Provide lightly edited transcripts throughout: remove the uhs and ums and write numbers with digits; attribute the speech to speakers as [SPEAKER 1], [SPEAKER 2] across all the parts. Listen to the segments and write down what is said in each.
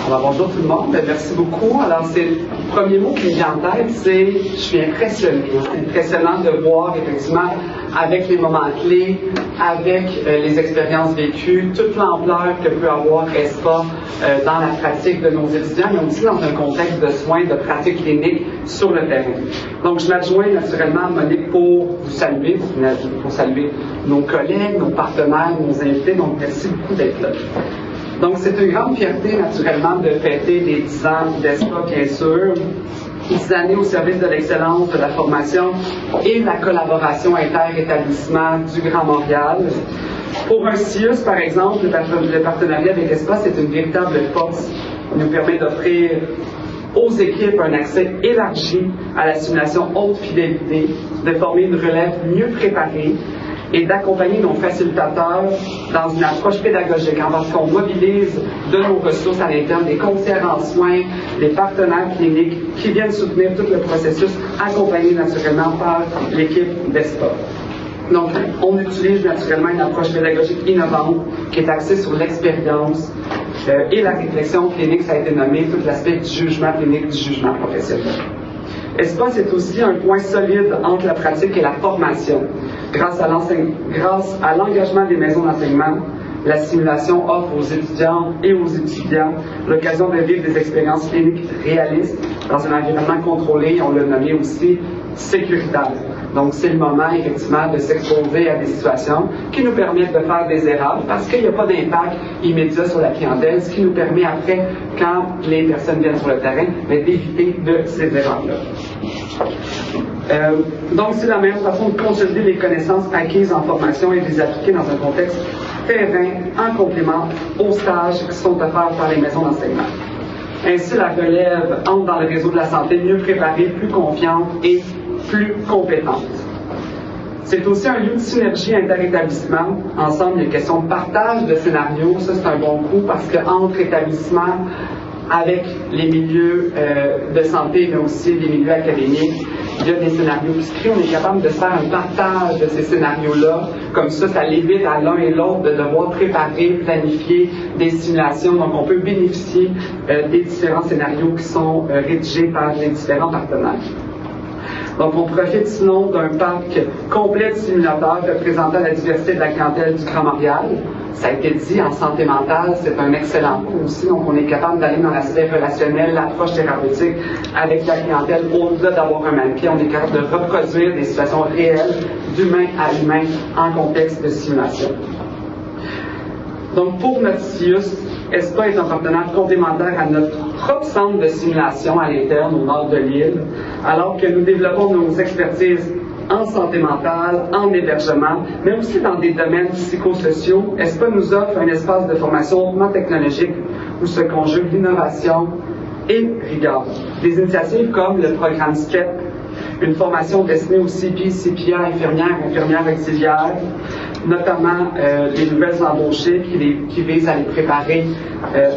[SPEAKER 1] Alors, bonjour tout le monde, merci beaucoup. Alors, c'est le premier mot qui me vient en tête, c'est je suis impressionné. C'est impressionnant de voir effectivement avec les moments clés, avec les expériences vécues, toute l'ampleur que peut avoir ESPA dans la pratique de nos étudiants, mais aussi dans un contexte de soins, de pratiques cliniques sur le terrain. Donc, je m'adjoins naturellement à Monique pour vous saluer, pour saluer nos collègues, nos partenaires, nos invités. Donc, merci beaucoup d'être là. Donc, c'est une grande fierté, naturellement, de fêter les 10 ans d'ESPA, bien sûr. 10 années au service de l'excellence, de la formation et de la collaboration inter-établissement du Grand Montréal. Pour un CIUS, par exemple, le partenariat avec ESPA, c'est une véritable force. Il nous permet d'offrir aux équipes un accès élargi à la simulation haute fidélité, de former une relève mieux préparée et d'accompagner nos facilitateurs dans une approche pédagogique, parce qu'on mobilise de nos ressources à l'interne, des conseillers en soins, des partenaires cliniques qui viennent soutenir tout le processus, accompagné naturellement par l'équipe d'ESPA. Donc, on utilise naturellement une approche pédagogique innovante qui est axée sur l'expérience et la réflexion clinique, ça a été nommé, tout l'aspect du jugement clinique, du jugement professionnel. ESPA, c'est aussi un point solide entre la pratique et la formation. Grâce à l'engagement des maisons d'enseignement, la simulation offre aux étudiants et aux étudiants l'occasion de vivre des expériences cliniques réalistes dans un environnement contrôlé, on l'a nommé aussi, sécuritaire. Donc, c'est le moment, effectivement, de s'exposer à des situations qui nous permettent de faire des erreurs parce qu'il n'y a pas d'impact immédiat sur la clientèle, ce qui nous permet après, quand les personnes viennent sur le terrain, d'éviter de ces erreurs-là. Donc, c'est la meilleure façon de consolider les connaissances acquises en formation et de les appliquer dans un contexte terrain en complément aux stages qui sont offerts par les maisons d'enseignement. Ainsi, la relève entre dans le réseau de la santé mieux préparée, plus confiante et plus compétente. C'est aussi un lieu de synergie inter-établissement. Ensemble, il y a une question de partage de scénarios. Ça, c'est un bon coup parce qu'entre établissements, avec les milieux de santé, mais aussi les milieux académiques, il y a des scénarios qui se créent. On est capable de faire un partage de ces scénarios-là. Comme ça l'évite à l'un et l'autre de devoir préparer, planifier des simulations. Donc, on peut bénéficier des différents scénarios qui sont rédigés par les différents partenaires. Donc, on profite sinon d'un parc complet de simulateurs représentant la diversité de la clientèle du Grand Montréal. Ça a été dit, en santé mentale, c'est un excellent coup aussi. Donc, on est capable d'aller dans l'aspect relationnel, l'approche thérapeutique avec la clientèle. Au-delà d'avoir un mannequin, on est capable de reproduire des situations réelles d'humain à humain en contexte de simulation. Donc, pour notre CIUS, ESPA est un partenaire complémentaire à notre propre centre de simulation à l'interne, au nord de l'île, alors que nous développons nos expertises en santé mentale, en hébergement, mais aussi dans des domaines psychosociaux. ESPA nous offre un espace de formation hautement technologique où se conjuguent l'innovation et rigueur. Des initiatives comme le programme STEP, une formation destinée aux CP, CPA, infirmières auxiliaires, notamment les nouvelles embauchées qui visent à les préparer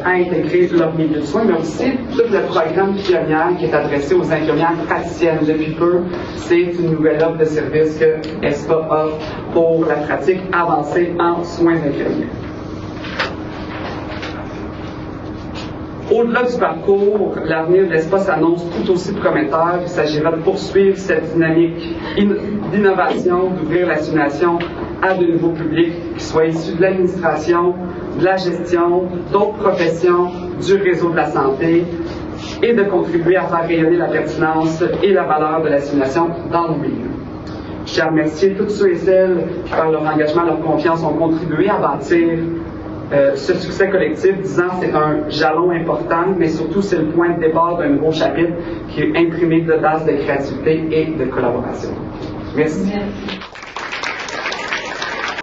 [SPEAKER 1] à intégrer leur milieu de soins, mais aussi tout le programme pionnière qui est adressé aux infirmières praticiennes. Depuis peu, c'est une nouvelle offre de service que ESPA offre pour la pratique avancée en soins infirmiers. Au-delà du parcours, l'avenir de l'ESPA s'annonce tout aussi prometteur. Il s'agira de poursuivre cette dynamique d'innovation, d'ouvrir la simulation à de nouveaux publics qui soient issus de l'administration, de la gestion, d'autres professions, du réseau de la santé, et de contribuer à faire rayonner la pertinence et la valeur de la simulation dans nos milieux. Je tiens à remercier tous ceux et celles qui, par leur engagement, leur confiance, ont contribué à bâtir ce succès collectif, disant c'est un jalon important, mais surtout c'est le point de départ d'un nouveau chapitre qui est imprimé d'audace, de créativité et de collaboration. Merci.